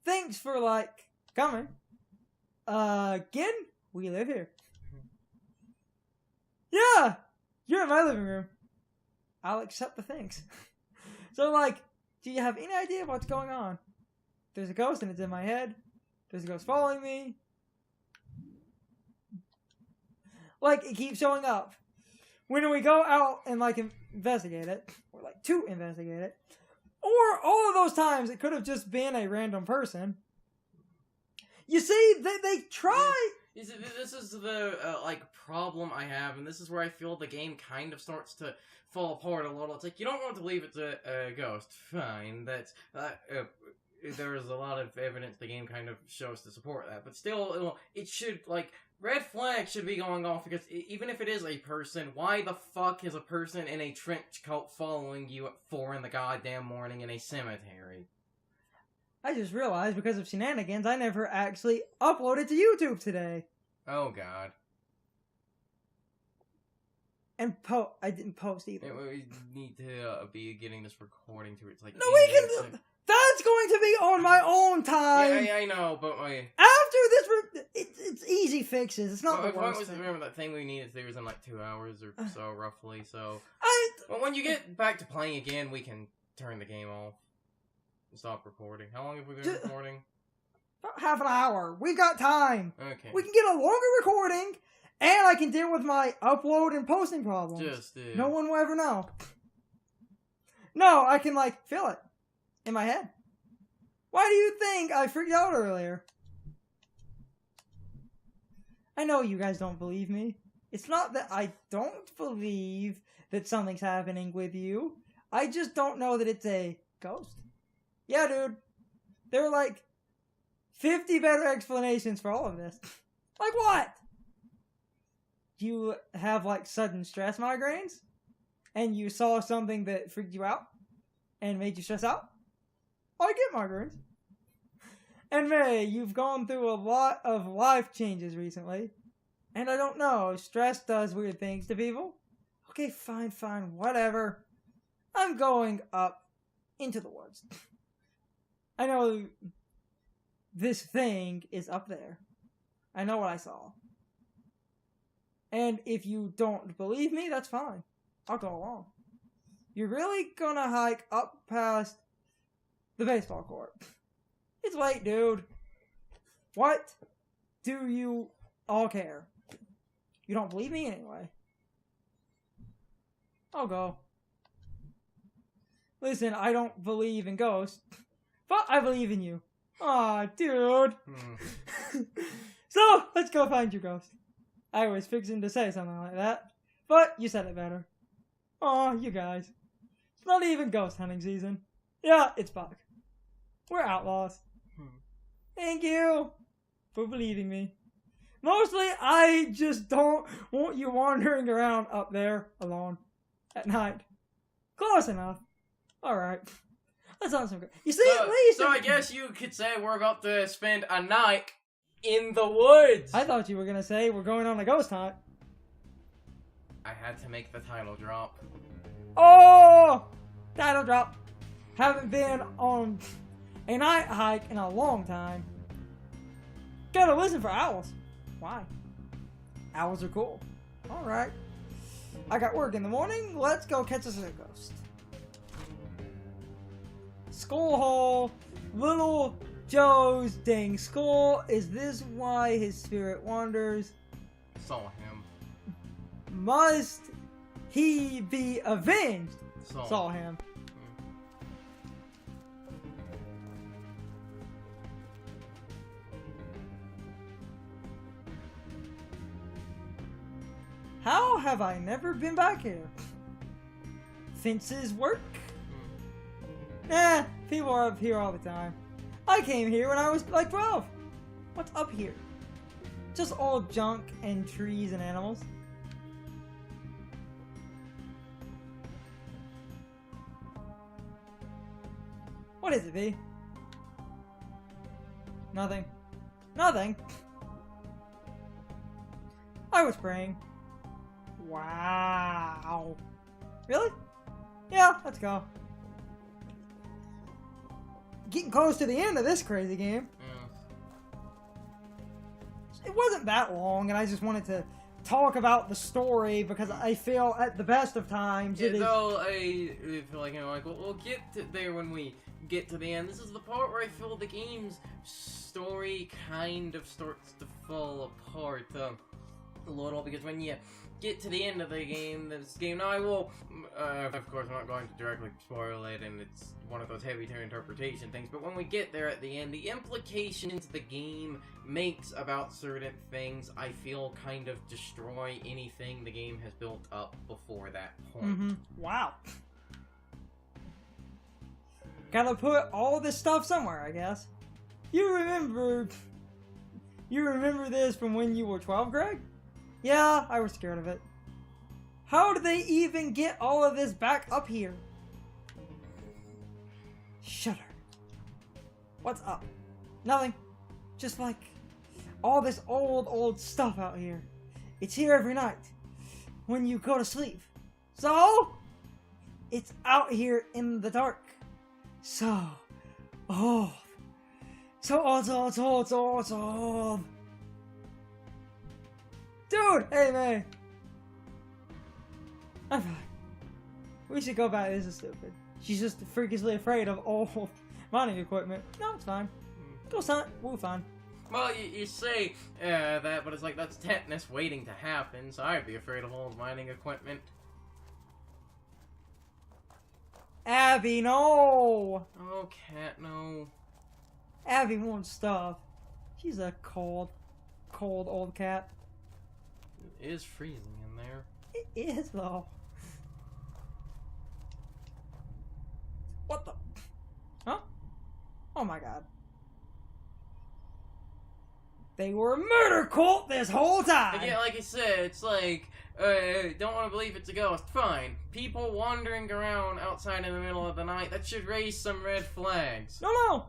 thanks for, like, coming. Again, we live here. Yeah, you're in my living room. I'll accept the thanks. So, like, do you have any idea what's going on? There's a ghost and it's in my head. There's a ghost following me. Like, it keeps showing up. When we go out and, like, investigate it, or, like, to investigate it, or all of those times it could have just been a random person. You see, they try. This is the like problem I have, and this is where I feel the game kind of starts to fall apart a little. It's like, you don't want to believe it's a ghost. Fine, that's there's a lot of evidence the game kind of shows to support that, but still, it should, like, red flag should be going off, because even if it is a person, why the fuck is a person in a trench coat following you at 4 in the goddamn morning in a cemetery? I just realized, because of shenanigans, I never actually uploaded to YouTube today. Oh god. And I didn't post either. Yeah, we need to be getting this recording to it's like... No, we can... That's going to be on my own time! Yeah, I know, but after this, it's easy fixes. It's not the worst thing. Remember that thing we needed to do was in like 2 hours or so, roughly, so... Well, when you get back to playing again, we can turn the game off. Stop recording. How long have we been recording? About half an hour. We got time. Okay. We can get a longer recording, and I can deal with my upload and posting problems. No one will ever know. No, I can, like, feel it in my head. Why do you think I freaked out earlier? I know you guys don't believe me. It's not that I don't believe that something's happening with you. I just don't know that it's a ghost. Yeah, dude. There are, like, 50 better explanations for all of this. Like what? You have, like, sudden stress migraines? And you saw something that freaked you out? And made you stress out? I get migraines. And May, you've gone through a lot of life changes recently. And I don't know, stress does weird things to people. Okay, fine, whatever. I'm going up into the woods. I know this thing is up there. I know what I saw. And if you don't believe me, that's fine. I'll go along. You're really gonna hike up past the baseball court. It's late, dude. What do you all care? You don't believe me anyway. I'll go. Listen, I don't believe in ghosts, but I believe in you. Aw, dude. So, let's go find your ghost. I was fixing to say something like that, but you said it better. Aw, you guys. It's not even ghost hunting season. Yeah, it's Buck. We're outlaws. Thank you for believing me. Mostly, I just don't want you wandering around up there alone at night. Close enough. Alright. That sounds so good. You see, at least... So I guess you could say we're about to spend a night in the woods. I thought you were going to say we're going on a ghost hunt. I had to make the title drop. Oh! Title drop. Haven't been on a night hike in a long time. Gotta listen for owls. Why? Owls are cool. Alright. I got work in the morning. Let's go catch us a ghost. Skull hole. Little Joe's dang skull. Is this why his spirit wanders? Saw him. Must he be avenged? Saw him. How have I never been back here? Fences work? People are up here all the time. I came here when I was like 12. What's up here? Just all junk and trees and animals. What is it, V? Nothing. Nothing. I was praying. Wow. Really? Yeah, let's go. getting close to the end of this crazy game. It wasn't that long, and I just wanted to talk about the story because I feel at the best of times it is... Though I feel like, we'll get to there when we get to the end. This is the part where I feel the game's story kind of starts to fall apart a little, because when you get to the end of the game, now I will, of course I'm not going to directly spoil it, and it's one of those heavy to interpretation things, but when we get there at the end, the implications the game makes about certain things, I feel, kind of destroy anything the game has built up before that point. Wow. Gotta put all this stuff somewhere, I guess. You remember this from when you were 12, Greg? Yeah, I was scared of it. How did they even get all of this back up here? Shudder. What's up? Nothing. Just like all this old stuff out here. It's here every night when you go to sleep. So, it's out here in the dark. So old. So old. Dude, hey man. I'm fine. We should go back. This is stupid. She's just freakishly afraid of old mining equipment. No, it's fine. Go, son. We're fine. Well, you say that, but it's like that's tetanus waiting to happen, so I'd be afraid of old mining equipment. Abby, no! Oh, cat, no. Abby wants stuff. She's a cold old cat. It is freezing in there. It is, though. What the? Huh? Oh my god. They were a murder cult this whole time! Yeah, like I said, it's like, don't want to believe it's a ghost. Fine. People wandering around outside in the middle of the night, that should raise some red flags. No!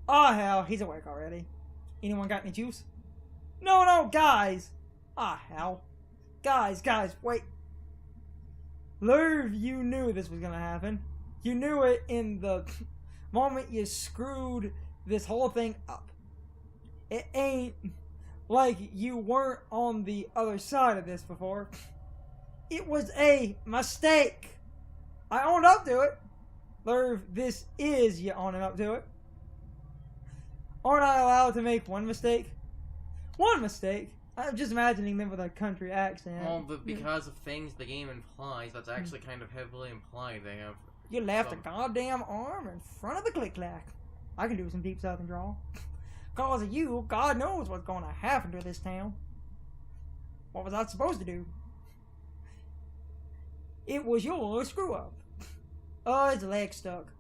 Oh, hell, he's awake already. Anyone got any juice? No, guys! Ah, hell. Guys, wait. Lerv, you knew this was gonna happen. You knew it in the moment you screwed this whole thing up. It ain't like you weren't on the other side of this before. It was a mistake. I owned up to it. Lerv, this is you owning up to it. Aren't I allowed to make one mistake? One mistake? I'm just imagining them with a country accent. Well, but because of things the game implies, that's actually kind of heavily implied. They have... You left a goddamn arm in front of the click-clack. I can do some deep southern drawl. Cause of you, God knows what's gonna happen to this town. What was I supposed to do? It was your screw-up. Oh, his leg stuck.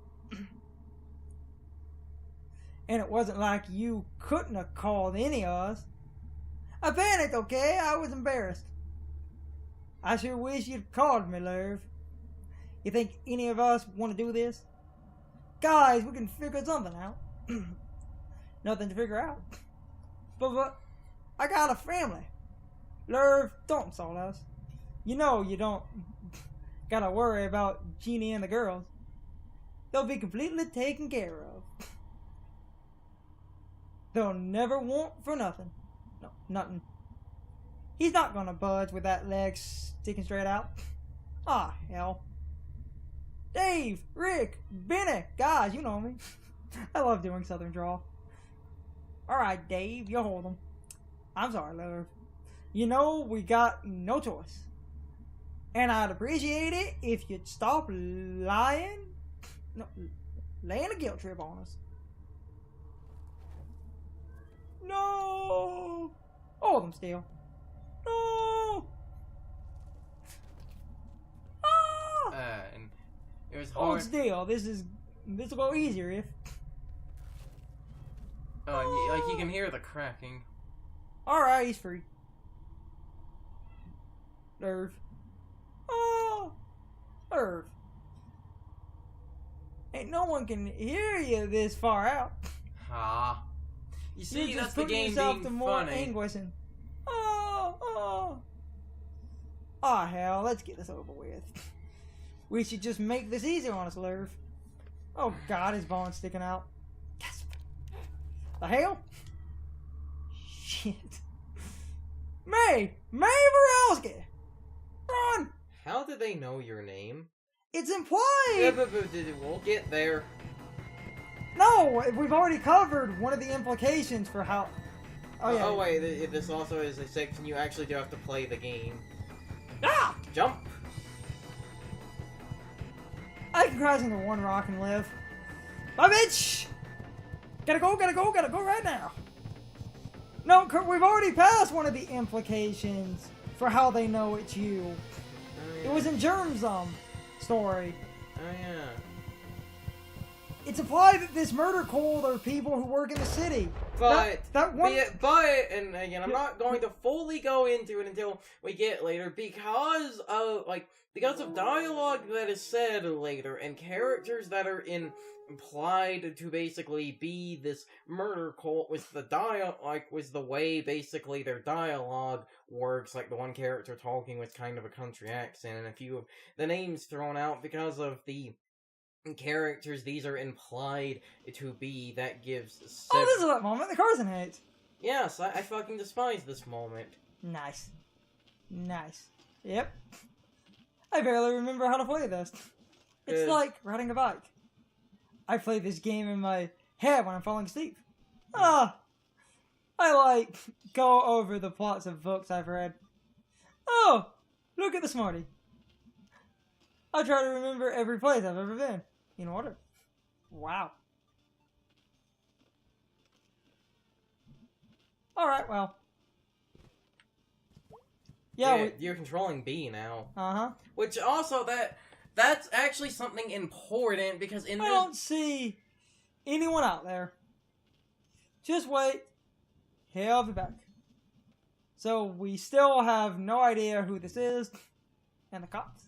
And it wasn't like you couldn't have called any of us. I panicked, okay? I was embarrassed. I sure wish you'd called me, Lerv. You think any of us want to do this? Guys, we can figure something out. Nothing to figure out. But, I got a family. Lerv, don't insult us. You know you don't gotta worry about Jeannie and the girls. They'll be completely taken care of. They'll never want for nothing. No, nothing. He's not gonna budge with that leg sticking straight out. Ah, hell. Dave, Rick, Benny, guys, you know me. I love doing Southern drawl. Alright, Dave, you hold him. I'm sorry, Lerv. You know, we got no choice. And I'd appreciate it if you'd stop laying a guilt trip on us. No! Hold him still. No! Ah! And it was Hold hard. still. This will go easier if... Oh, and you can hear the cracking. Alright, he's free. Lerv. Oh! Lerv. Ain't no one can hear you this far out. Ah. You see, You're that's just the putting game yourself being to more funny. anguish and... Oh, hell, let's get this over with. We should just make this easier on us, Lerv. Oh God, his bone's sticking out. Gasp. The hell? Shit. May Borowski! Run! How did they know your name? It's implied! Yeah, but we'll get there. No, we've already covered one of the implications for how... Oh, yeah. Oh, wait, this also is a section you actually do have to play the game. Ah! Jump! I can crash into one rock and live. Bye, bitch! Gotta go right now. No, we've already passed one of the implications for how they know it's you. Oh, yeah. It was in Germ's story. Oh, yeah. It's implied that this murder cult are people who work in the city. But, and again, I'm not going to fully go into it until we get later because of dialogue that is said later and characters that are implied to basically be this murder cult with the way basically their dialogue works, like the one character talking with kind of a country accent, and a few of the names thrown out because of the characters these are implied to be. That gives oh, this is that moment that Carson hates. Yes, I fucking despise this moment. Nice. Yep. I barely remember how to play this. It's like riding a bike. I play this game in my head when I'm falling asleep. I go over the plots of books I've read. Oh, look at the smarty. I try to remember every place I've ever been. In order. Wow. Alright, well. Yeah, you're controlling B now. Uh-huh. Which also, that's actually something important, because I don't see anyone out there. Just wait. He'll be back. So, we still have no idea who this is. And the cops.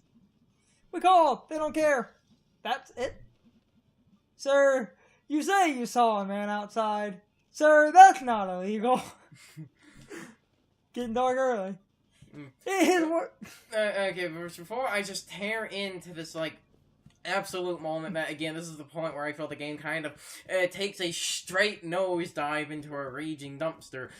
We called. They don't care. That's it. Sir, you say you saw a man outside. Sir, that's not illegal. Getting dark early. Okay, but before I just tear into this, absolute moment that, again, this is the point where I feel the game kind of takes a straight nosedive into a raging dumpster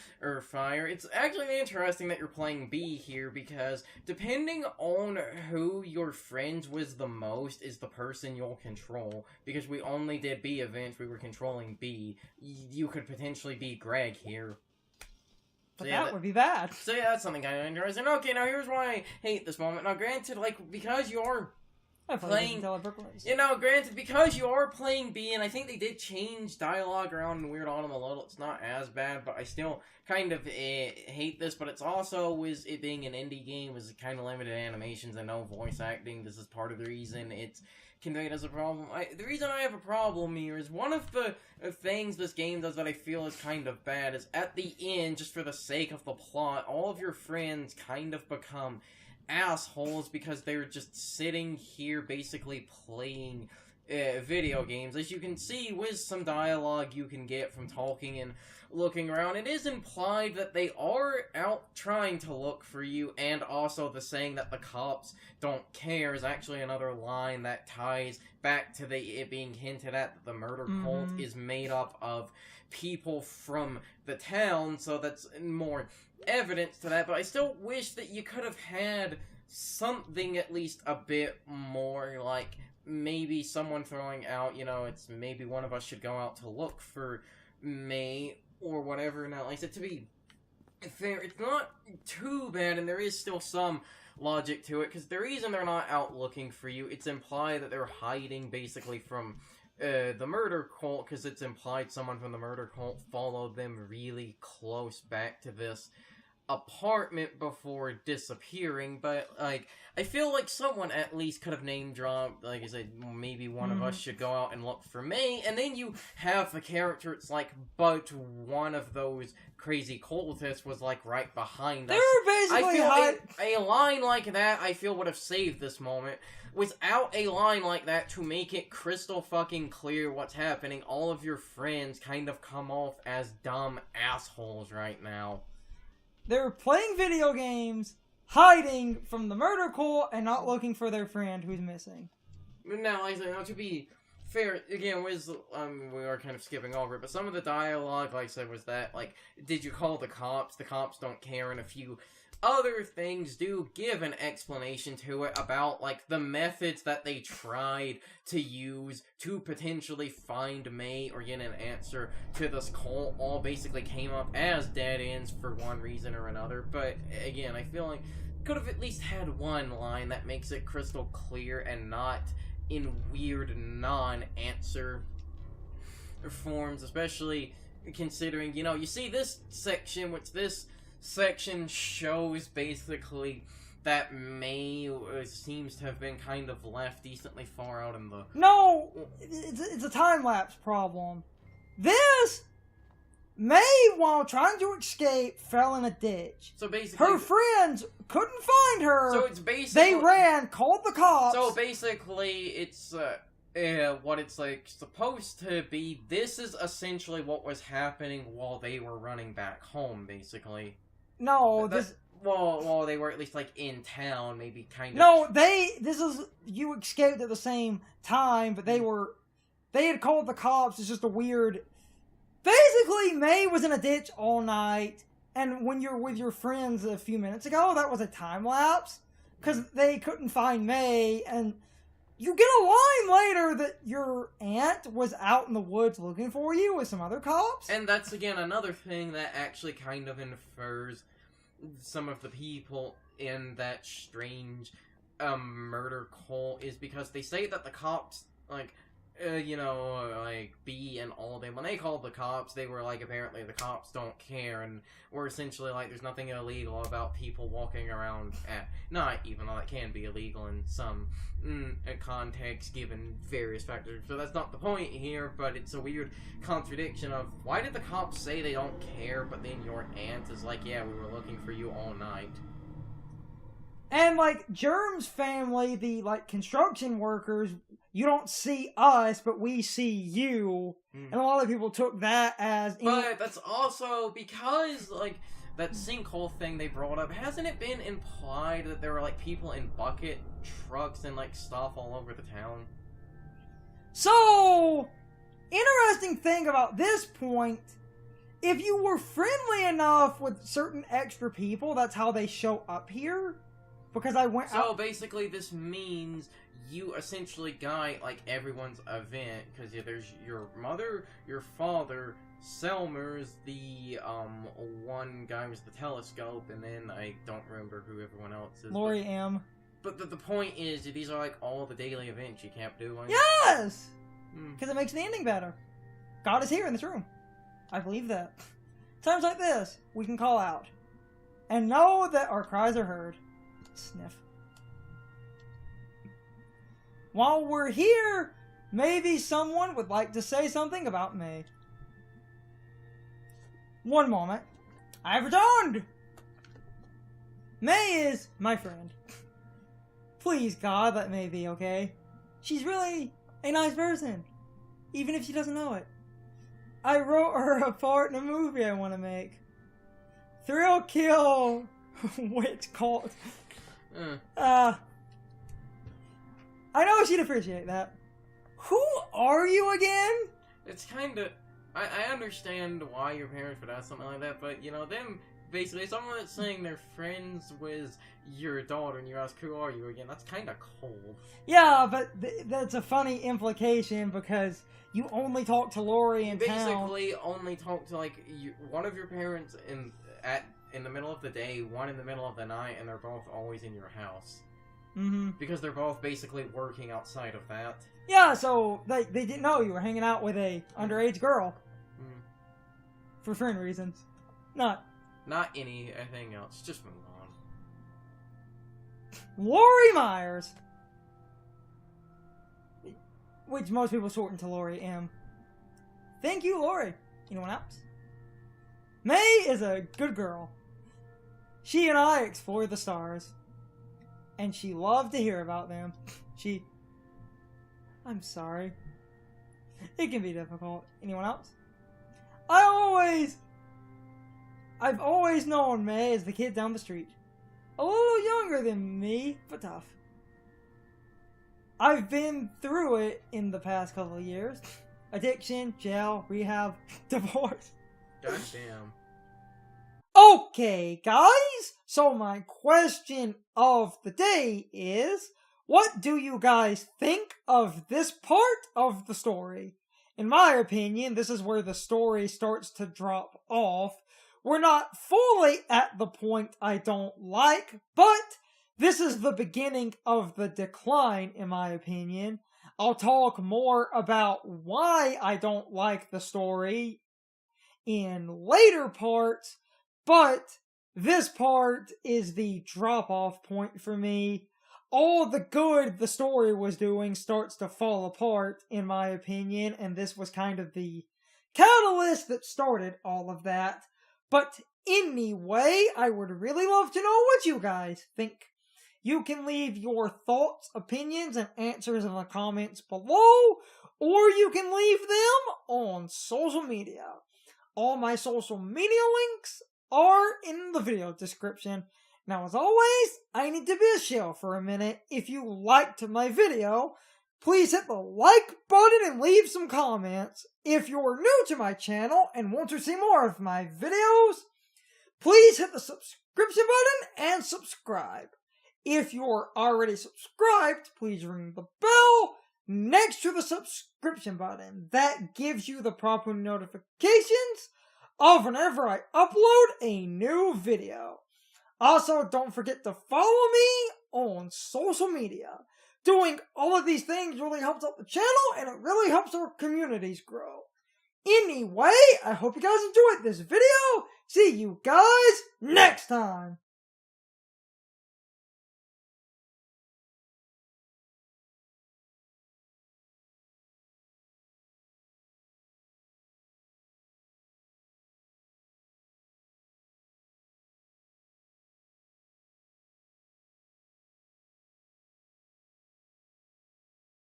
fire. It's actually interesting that you're playing B here, because depending on who you're friends with the most is the person you'll control. Because we only did B events, we were controlling B. You could potentially be Greg here. But that would be bad. So yeah, that's something kind of interesting. Okay, now here's why I hate this moment. Now granted, because you're playing, granted, because you are playing B, and I think they did change dialogue around in Weird Autumn a little, it's not as bad, but I still kind of hate this. But it's also, with it being an indie game, with kind of limited animations and no voice acting, this is part of the reason it's conveyed as a problem. The reason I have a problem here is one of the things this game does that I feel is kind of bad is at the end, just for the sake of the plot, all of your friends kind of become assholes because they're just sitting here basically playing video games. As you can see, with some dialogue you can get from talking and looking around, it is implied that they are out trying to look for you, and also the saying that the cops don't care is actually another line that ties back to it being hinted at that the murder cult is made up of people from the town, so that's more evidence to that. But I still wish that you could have had something at least a bit more, like maybe someone throwing out, it's maybe one of us should go out to look for May or whatever. Now, like I said, to be fair, it's not too bad, and there is still some logic to it, because the reason they're not out looking for you, it's implied that they're hiding basically from the murder cult, because it's implied someone from the murder cult followed them really close back to this apartment before disappearing. But I feel like someone at least could have name dropped, like I said, maybe one of us should go out and look for May, and then you have the character, it's but one of those crazy cultists was right behind us. They're basically a line like that I feel would have saved this moment. Without a line like that to make it crystal fucking clear what's happening, all of your friends kind of come off as dumb assholes right now. They're playing video games, hiding from the murder cult, and not looking for their friend who's missing. Now, to be fair, again, we are kind of skipping over it, but some of the dialogue, like I said, was that, like, did you call the cops? The cops don't care, and a few other things do give an explanation to it about, like, the methods that they tried to use to potentially find May or get an answer to this call all basically came up as dead ends for one reason or another. But, again, I feel like could have at least had one line that makes it crystal clear and not in weird non-answer forms, especially considering, you know, you see this section, which this section shows basically that May seems to have been kind of left decently far out in the... No! It's a time-lapse problem. This... May, while trying to escape, fell in a ditch. So basically... Her friends couldn't find her. So it's basically... They ran, called the cops. So basically, it's... what it's like supposed to be, this is essentially what was happening while they were running back home, basically. No, this... Well, they were at least, like, in town, maybe kind of... No, this is... You escaped at the same time, but they had called the cops. It's just a weird... Basically, May was in a ditch all night, and when you're with your friends a few minutes ago, that was a time lapse, because they couldn't find May, and you get a line later that your aunt was out in the woods looking for you with some other cops. And that's, again, another thing that actually kind of infers some of the people in that strange murder cult, is because they say that the cops, like... like, B and all day. When they called the cops, they were like, apparently the cops don't care, and we're essentially like, there's nothing illegal about people walking around at night, even though it can be illegal in some context, given various factors. So that's not the point here, but it's a weird contradiction of, why did the cops say they don't care, but then your aunt is like, yeah, we were looking for you all night. And, like, Germ's family, the, like, construction workers, you don't see us, but we see you. And a lot of people took that as... But that's also because, like, that sinkhole thing they brought up, hasn't it been implied that there were, like, people in bucket trucks and, like, stuff all over the town? So, interesting thing about this point, if you were friendly enough with certain extra people, that's how they show up here. Because I went out... So, basically, this means you essentially got, like, everyone's event. Because, yeah, there's your mother, your father, Selmer's, the, one guy was the telescope, and then I don't remember who everyone else is. Lori M. But the point is, these are, like, all the daily events you kept doing. Yes! Because it makes the ending better. God is here in this room. I believe that. Times like this, we can call out. And know that our cries are heard. Sniff. While we're here, maybe someone would like to say something about me. One moment. I have returned! May is my friend. Please, God, let May be, okay? She's really a nice person, even if she doesn't know it. I wrote her a part in a movie I want to make. Thrill Kill Witch Cult. I know she'd appreciate that. Who are you again? It's kind of... I understand why your parents would ask something like that, but, you know, them... Basically, someone that's saying they're friends with your daughter and you ask, who are you again? That's kind of cold. Yeah, but that's a funny implication because you only talk to Lori in town. Basically, only talk to, like, one of your parents in the middle of the day, one in the middle of the night, and they're both always in your house. Mm-hmm. Because they're both basically working outside of that. Yeah, so they didn't know you were hanging out with a underage girl. For friend reasons. Not anything else. Just move on. Lori Myers! Which most people shorten to Lori M. Thank you, Lori. Anyone else? May is a good girl. She and I explore the stars. And she loved to hear about them. I'm sorry. It can be difficult. Anyone else? I've always known May as the kid down the street. A little younger than me, but tough. I've been through it in the past couple of years. Addiction, jail, rehab, divorce. Goddamn. Okay, guys, so my question of the day is, what do you guys think of this part of the story? In my opinion, this is where the story starts to drop off. We're not fully at the point I don't like, but this is the beginning of the decline, in my opinion. I'll talk more about why I don't like the story in later parts, but this part is the drop-off point for me. All the good the story was doing starts to fall apart, in my opinion, and this was kind of the catalyst that started all of that. But anyway, I would really love to know what you guys think. You can leave your thoughts, opinions, and answers in the comments below, or you can leave them on social media. All my social media links are in the video description. Now, as always, I need to be a shill for a minute. If you liked my video, please hit the like button and leave some comments. If you're new to my channel and want to see more of my videos, please hit the subscription button and subscribe. If you're already subscribed, please ring the bell next to the subscription button. That gives you the proper notifications of whenever I upload a new video. Also, don't forget to follow me on social media. Doing all of these things really helps out the channel, and it really helps our communities grow. Anyway, I hope you guys enjoyed this video. See you guys next time.